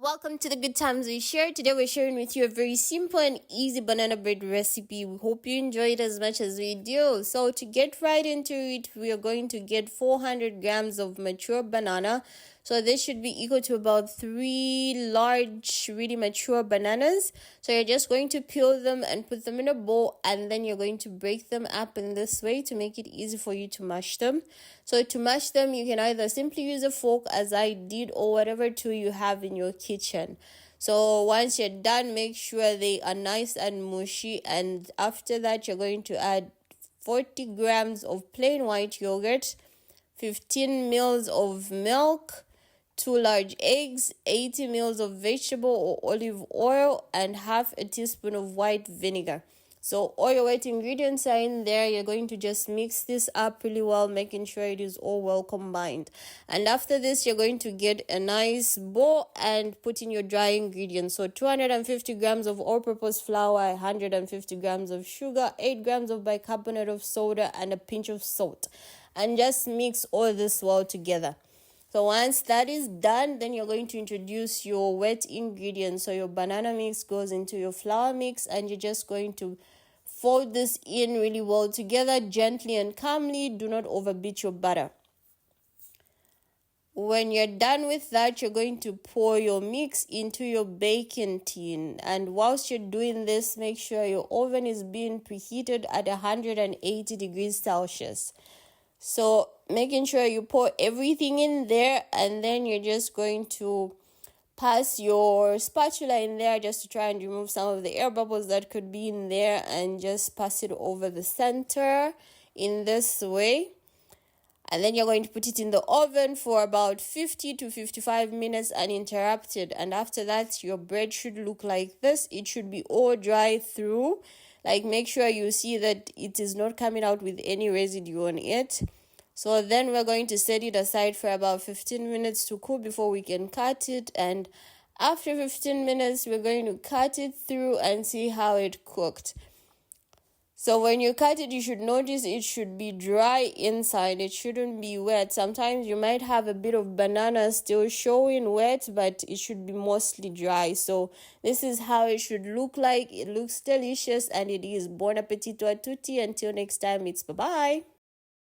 Welcome to the Good Times We Share. Today we're sharing with you a very simple and easy banana bread recipe. We hope you enjoy it as much as we do. So to get right into it, we are going to get 400 grams of mature banana. So this should be equal to about 3 large, really mature bananas. So you're just going to peel them and put them in a bowl, and then you're going to break them up in this way to make it easy for you to mash them. So to mash them, you can either simply use a fork as I did, or whatever tool you have in your kitchen. So once you're done, make sure they are nice and mushy, and after that you're going to add 40 grams of plain white yogurt, 15 mils of milk, 2 large eggs, 80 mils of vegetable or olive oil, and half a teaspoon of white vinegar. So all your wet ingredients are in there. You're going to just mix this up really well, making sure it is all well combined. And after this, you're going to get a nice bowl and put in your dry ingredients. So 250 grams of all-purpose flour, 150 grams of sugar, 8 grams of bicarbonate of soda, and a pinch of salt. And just mix all this well together. So once that is done, then you're going to introduce your wet ingredients. So your banana mix goes into your flour mix, and you're just going to fold this in really well together, gently and calmly. Do not overbeat your butter. When you're done with that, you're going to pour your mix into your baking tin. And whilst you're doing this, make sure your oven is being preheated at 180 degrees Celsius. So making sure you pour everything in there, and then you're just going to pass your spatula in there just to try and remove some of the air bubbles that could be in there, and just pass it over the center in this way. And then you're going to put it in the oven for about 50 to 55 minutes uninterrupted. And after that, your bread should look like this. It should be all dry through. Like, make sure you see that it is not coming out with any residue on it. So then we're going to set it aside for about 15 minutes to cool before we can cut it. And after 15 minutes, we're going to cut it through and see how it cooked. So when you cut it, you should notice it should be dry inside. It shouldn't be wet. Sometimes you might have a bit of banana still showing wet, but it should be mostly dry. So this is how it should look like. It looks delicious, and it is. Buon appetito a tutti. Until next time, it's bye-bye.